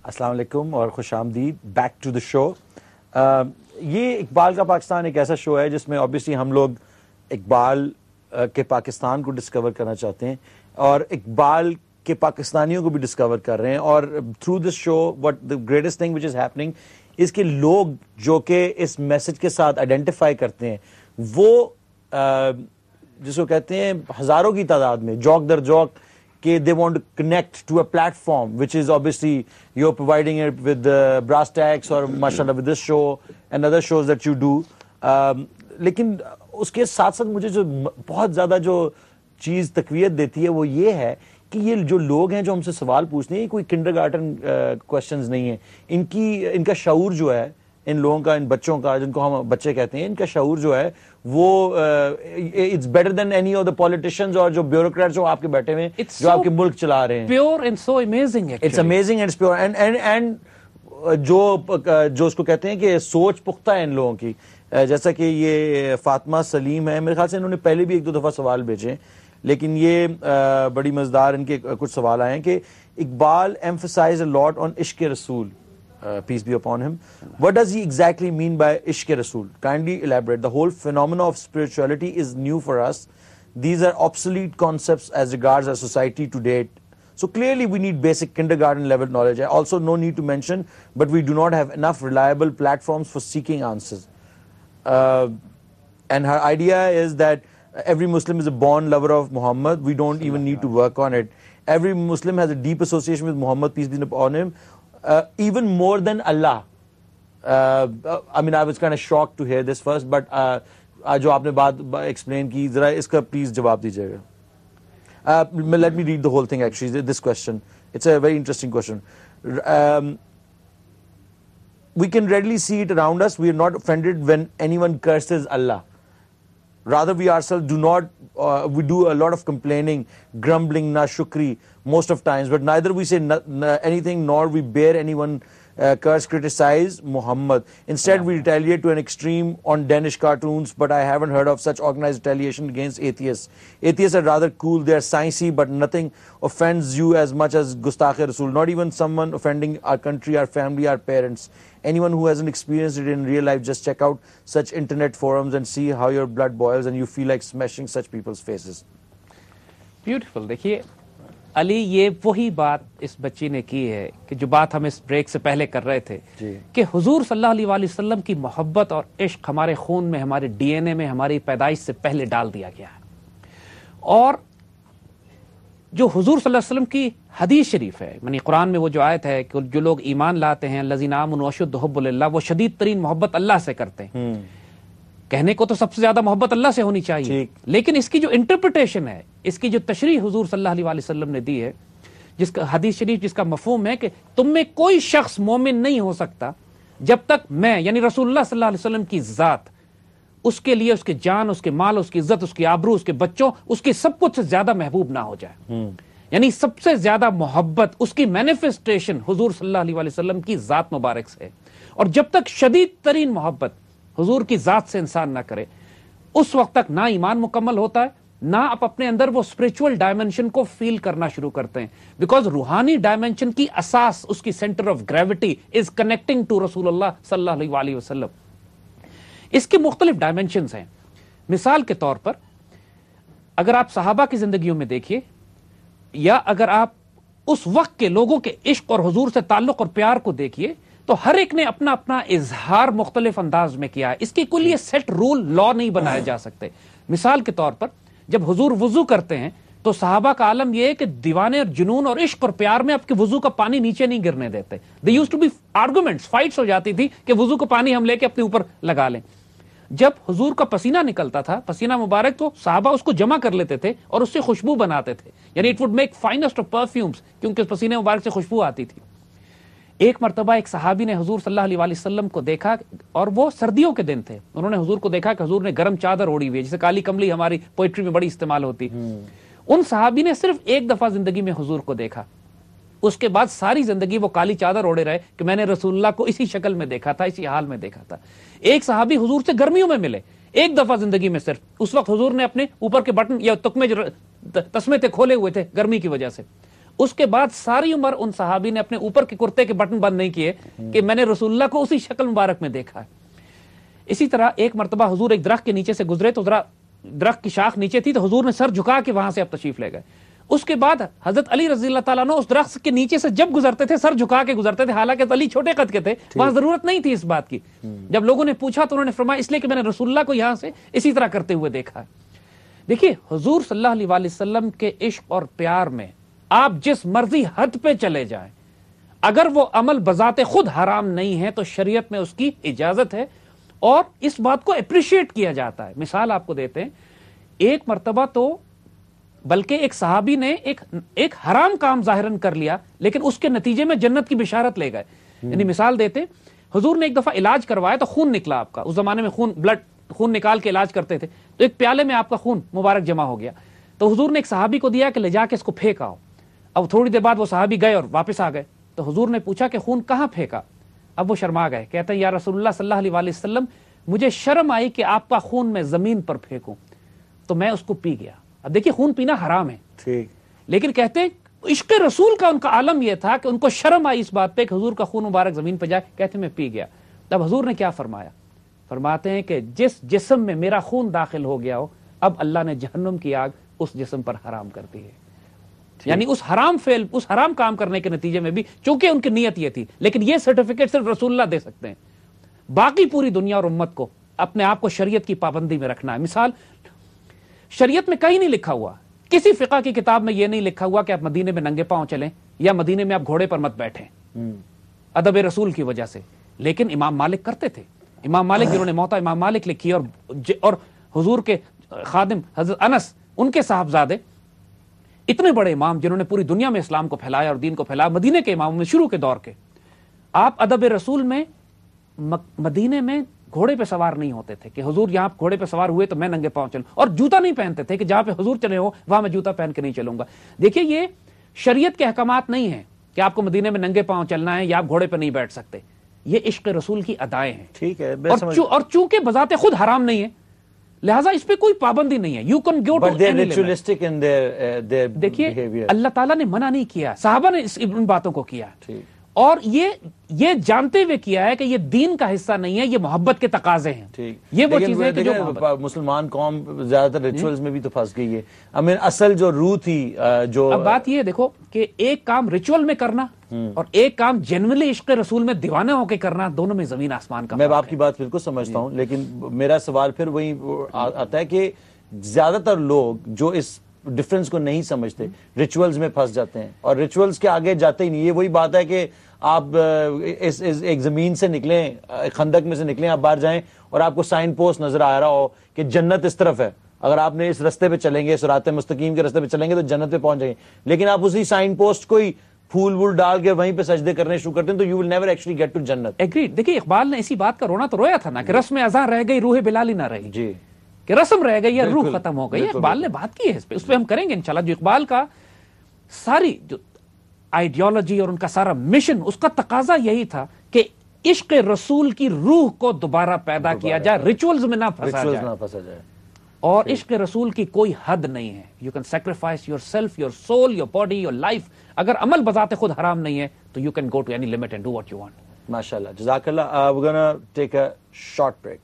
السلام علیکم اور خوش آمدید بیک ٹو دا شو. یہ اقبال کا پاکستان ایک ایسا شو ہے جس میں obviously ہم لوگ اقبال کے پاکستان کو ڈسکور کرنا چاہتے ہیں اور اقبال کے پاکستانیوں کو بھی ڈسکور کر رہے ہیں. اور through this show what the greatest thing which is happening is کہ لوگ جو کہ اس میسج کے ساتھ آئیڈینٹیفائی کرتے ہیں وہ جس کو کہتے ہیں ہزاروں کی تعداد میں جوک در جوک کہ they want to connect to a platform which is obviously you're providing it with Brass Tacks or mashallah with this show and other shows that you do. لیکن اس کے ساتھ ساتھ مجھے جو بہت زیادہ جو چیز تقویت دیتی ہے وہ یہ ہے کہ یہ جو لوگ ہیں جو ہم سے سوال پوچھتے ہیں یہ کوئی کنڈر گارٹن کوسچنز نہیں ہیں. ان کا شعور جو ہے ان لوگوں کا، ان بچوں کا جن کو ہم بچے کہتے ہیں، ان کا شعور جو ہے وہ it's better than any of the politicians اور جو بیوروکریٹس جو آپ کے بیٹھے ہوئے ہیں جو آپ کے ملک چلا رہے ہیں. Pure and so amazing, it's amazing and pure and جو اس کو کہتے ہیں کہ سوچ پختہ ہے ان لوگوں کی. جیسا کہ یہ فاطمہ سلیم ہے، میرے خیال سے انہوں نے پہلے بھی ایک دو دفعہ سوال بھیجے لیکن یہ بڑی مزیدار ان کے کچھ سوال آئے ہیں کہ Iqbal emphasize a lot on عشق رسول, peace be upon him. What does he exactly mean by عشق رسول? Kindly elaborate. The whole phenomena of spirituality is new for us. These are obsolete concepts as regards our society to date. So clearly we need basic kindergarten level knowledge. Also no need to mention, but we do not have enough reliable platforms for seeking answers. And her idea is that every Muslim is a born lover of Muhammad. We don't even need to work on it. Every Muslim has a deep association with Muhammad, peace be upon him, even more than Allah. I mean, I was kind of shocked to hear this first, but جو آپ نے بات explain کی ذرا اس کا please جواب دیجیے گا. Let me read the whole thing actually, this question. It's a very interesting question. We can readily see it around us. We are not offended when anyone curses Allah. Rather, we ourselves do not, we do a lot of complaining, grumbling, nashukri most of times, but neither we say anything nor we bear anyone curse, criticize Muhammad. Instead, we retaliate to an extreme on Danish cartoons, but I haven't heard of such organized retaliation against atheists. Atheists are rather cool, they are sciencey, but nothing offends you as much as Gustakh Rasool. Not even someone offending our country, our family, our parents. Anyone who hasn't experienced it in real life, just check out such internet forums and see how your blood boils and you feel like smashing such people's faces. Beautiful. دیکھیے علی، یہ وہی بات اس بچی نے کی ہے کہ جو بات ہم اس بریک سے پہلے کر رہے تھے کہ حضور صلی اللہ علیہ وآلہ وسلم کی محبت اور عشق ہمارے خون میں، ہمارے ڈی این اے میں، ہماری پیدائش سے پہلے ڈال دیا گیا ہے. اور جو حضور صلی اللہ علیہ وسلم کی حدیث شریف ہے، یعنی قرآن میں وہ جو آیت ہے کہ جو لوگ ایمان لاتے ہیں الذین آمنوا اشد حب للہ، وہ شدید ترین محبت اللہ سے کرتے ہیں. کہنے کو تو سب سے زیادہ محبت اللہ سے ہونی چاہیے، لیکن اس کی جو انٹرپریٹیشن ہے، اس کی جو تشریح حضور صلی اللہ علیہ وآلہ وسلم نے دی ہے، جس کا حدیث شریف جس کا مفہوم ہے کہ تم میں کوئی شخص مومن نہیں ہو سکتا جب تک میں یعنی رسول اللہ صلی اللہ علیہ وسلم کی ذات اس کے لیے اس کے جان، اس کے مال، اس کی عزت، اس کی آبرو، اس کے بچوں، اس کی سب کچھ سے زیادہ محبوب نہ ہو جائے. یعنی سب سے زیادہ محبت اس کی مینیفیسٹیشن حضور صلی اللہ علیہ وآلہ وسلم کی ذات مبارک سے ہے. اور جب تک شدید ترین محبت حضور کی ذات سے انسان نہ کرے، اس وقت تک نہ ایمان مکمل ہوتا ہے، نہ آپ اپنے اندر وہ اسپرچول ڈائمنشن کو فیل کرنا شروع کرتے ہیں. بیکاز روحانی ڈائمنشن کی اساس، اس کی centre of gravity is connecting to رسول اللہ صلی اللہ علیہ وآلہ وسلم. اس کے مختلف ڈائمنشنز ہیں. مثال کے طور پر اگر آپ صحابہ کی زندگیوں میں دیکھیے، یا اگر آپ اس وقت کے لوگوں کے عشق اور حضور سے تعلق اور پیار کو دیکھیے، تو ہر ایک نے اپنا اپنا اظہار مختلف انداز میں کیا ہے. اس کی کوئی یہ سیٹ رول لا نہیں بنائے جا سکتے. مثال کے طور پر جب حضور وضو کرتے ہیں تو صحابہ کا عالم یہ ہے کہ دیوانے اور جنون اور عشق اور پیار میں آپ کے وضو کا پانی نیچے نہیں گرنے دیتے. There used to be arguments, fights ہو جاتی تھی کہ وضو کا پانی ہم لے کے اپنے اوپر لگا لیں. جب حضور کا پسینہ نکلتا تھا، پسینہ مبارک، تو صحابہ اس کو جمع کر لیتے تھے اور اس سے خوشبو بناتے تھے. یعنی it would make finest of perfumes, کیونکہ اس پسینے مبارک سے خوشبو آتی تھی. ایک مرتبہ ایک صحابی نے حضور صلی اللہ علیہ وآلہ وسلم کو دیکھا، اور وہ سردیوں کے دن تھے. انہوں نے حضور کو دیکھا کہ حضور نے گرم چادر اوڑھی ہوئی ہے، جسے کالی کملی ہماری پوئٹری میں بڑی استعمال ہوتی. ان صحابی نے صرف ایک دفعہ زندگی میں حضور کو دیکھا. اس کے بعد ساری زندگی وہ کالی چادر اوڑے رہے کہ میں نے رسول اللہ کو اسی شکل میں دیکھا تھا، اسی حال میں دیکھا تھا. ایک صحابی حضور سے گرمیوں میں ملے ایک دفعہ زندگی میں صرف. اس وقت حضور نے اپنے اوپر کے بٹن یا تکمے جو تسمے تھے کھولے ہوئے تھے گرمی کی وجہ سے. اس کے بعد ساری عمر ان صحابی نے اپنے اوپر کے کرتے کے بٹن بند نہیں کیے کہ میں نے رسول اللہ کو اسی شکل مبارک میں دیکھا ہے. اسی طرح ایک مرتبہ حضور ایک درخت کے نیچے سے گزرے تو ذرا درخت کی شاخ نیچے تھی تو حضور نے سر جھکا کے وہاں سے اب تشریف لے گئے. اس کے بعد حضرت علی رضی اللہ تعالیٰ عنہ اس درخت کے نیچے سے جب گزرتے تھے سر جھکا کے گزرتے تھے, حالانکہ علی چھوٹے قد کے تھے, وہاں ضرورت نہیں تھی اس بات کی. جب لوگوں نے پوچھا تو انہوں نے فرمایا اس لیے کہ میں نے رسول اللہ کو یہاں سے اسی طرح کرتے ہوئے دیکھا ہے. دیکھیے حضور صلی اللہ علیہ وآلہ وسلم کے عشق اور پیار میں آپ جس مرضی حد پہ چلے جائیں, اگر وہ عمل بذات خود حرام نہیں ہے تو شریعت میں اس کی اجازت ہے اور اس بات کو اپریشیٹ کیا جاتا ہے. مثال آپ کو دیتے ہیں, ایک مرتبہ تو بلکہ ایک صحابی نے ایک حرام کام ظاہراً کر لیا لیکن اس کے نتیجے میں جنت کی بشارت لے گئے. یعنی مثال دیتے, حضور نے ایک دفعہ علاج کروایا تو خون نکلا آپ کا, اس زمانے میں خون نکال کے علاج کرتے تھے, تو ایک پیالے میں آپ کا خون مبارک جمع ہو گیا, تو حضور نے ایک صحابی کو دیا کہ لے جا کے اس کو پھینک آؤ. اب تھوڑی دیر بعد وہ صحابی گئے اور واپس آ گئے, تو حضور نے پوچھا کہ خون کہاں پھینکا؟ اب وہ شرما گئے, کہتے ہیں یا رسول اللہ صلی اللہ علیہ وآلہ وسلم مجھے شرم آئی کہ آپ کا خون میں زمین پر پھینکوں, تو میں اس کو پی گیا. اب دیکھیے خون پینا حرام ہے ٹھیک, لیکن کہتے ہیں عشق رسول کا ان کا عالم یہ تھا کہ ان کو شرم آئی اس بات پہ کہ حضور کا خون مبارک زمین پہ جائے, کہتے ہیں میں پی گیا. تب حضور نے کیا فرمایا؟ فرماتے ہیں کہ جس جسم میں میرا خون داخل ہو گیا ہو اب اللہ نے جہنم کی آگ اس جسم پر حرام کر دی ہے. یعنی اس حرام کام کرنے کے نتیجے میں بھی چونکہ ان کی نیت یہ تھی, لیکن یہ سرٹیفکیٹ صرف رسول اللہ دے سکتے ہیں, باقی پوری دنیا اور امت کو اپنے آپ کو شریعت کی پابندی میں رکھنا ہے. مثال شریعت میں کہیں نہیں لکھا ہوا, کسی فقہ کی کتاب میں یہ نہیں لکھا ہوا کہ آپ مدینے میں ننگے پاؤں چلیں یا مدینے میں آپ گھوڑے پر مت بیٹھیں ادب رسول کی وجہ سے, لیکن امام مالک کرتے تھے. امام مالک جنہوں نے موطا امام مالک لکھی اور حضور کے خادم حضرت انس ان کے صاحبزادے اتنے بڑے امام جنہوں نے پوری دنیا میں اسلام کو پھیلایا اور دین کو پھیلایا, مدینے کے اماموں میں شروع کے دور کے, آپ ادب رسول میں مدینے میں گھوڑے پہ سوار نہیں ہوتے تھے کہ حضور یہاں گھوڑے پہ سوار ہوئے تو میں ننگے پاؤں چلوں, اور جوتا نہیں پہنتے تھے کہ جہاں پہ حضور چلے ہو وہاں میں جوتا پہن کے نہیں چلوں گا. دیکھیے یہ شریعت کے احکامات نہیں ہیں کہ آپ کو مدینے میں ننگے پاؤں چلنا ہے یا آپ گھوڑے پہ نہیں بیٹھ سکتے, یہ عشق رسول کی ادائیں ہیں. ٹھیک ہے, اور چونکہ بذات خود حرام نہیں ہے لہٰذا اس پہ کوئی پابندی نہیں ہے. یو کین گو ٹو دیکھیے اللہ تعالیٰ نے منع نہیں کیا, صحابہ نے ان باتوں کو کیا, اور یہ جانتے ہوئے کیا ہے کہ یہ دین کا حصہ نہیں ہے, یہ محبت کے تقاضے ہیں. یہ وہ چیزیں کہ جو مسلمان قوم زیادہ تر ریچولز میں بھی تو پھنس گئی ہے. اصل جو روح تھی جو, اب بات یہ دیکھو کہ ایک کام ریچول میں کرنا اور ایک کام جنرلی عشق رسول میں دیوانے ہو کے کرنا, دونوں میں زمین آسمان کا. میں آپ کی بات بالکل سمجھتا ہوں, لیکن میرا سوال پھر وہی آتا ہے کہ زیادہ تر لوگ جو اس ڈفرنس کو نہیں سمجھتے ریچولز میں پھنس جاتے ہیں اور ریچولز کے آگے جاتے ہی نہیں. یہ وہی بات ہے کہ آپ ایک زمین سے نکلیں, خندق میں سے نکلیں, آپ باہر جائیں اور آپ کو سائن پوسٹ نظر آ رہا ہو کہ جنت اس طرف ہے, اگر آپ نے اس رستے پہ چلیں گے, صراط مستقیم کے رستے پہ چلیں گے تو جنت پہ پہنچ جائیں گے, لیکن آپ اسی سائن پوسٹ کو ہی پھول وول ڈال کے وہیں پہ سجدے کرنے شروع کرتے ہیں تو you will never actually get to جنت. ایگریڈ. دیکھیے اقبال نے اسی بات کا رونا تو رویا تھا نا کہ رسم اذاں رہ گئی روح بلالی نہ رہی, جی کہ رسم رہ گئی یا روح ختم ہو گئی. اقبال نے بات کی ہے اس پہ ہم کریں گے انشاءاللہ. جو اقبال کا ساری جو آئیڈیالوجی اور ان کا سارا مشن, اس کا تقاضا یہی تھا کہ عشق رسول کی روح کو دوبارہ پیدا کیا جائے, ریچولز میں نہ پھنسا جائے. اور عشق رسول کی کوئی حد نہیں ہے. You can sacrifice yourself, your soul, your body, your life. اگر عمل بذات خود حرام نہیں ہے تو you can go to any limit and do what you want. ماشاءاللہ, جزاک اللہ. We're gonna take a short break.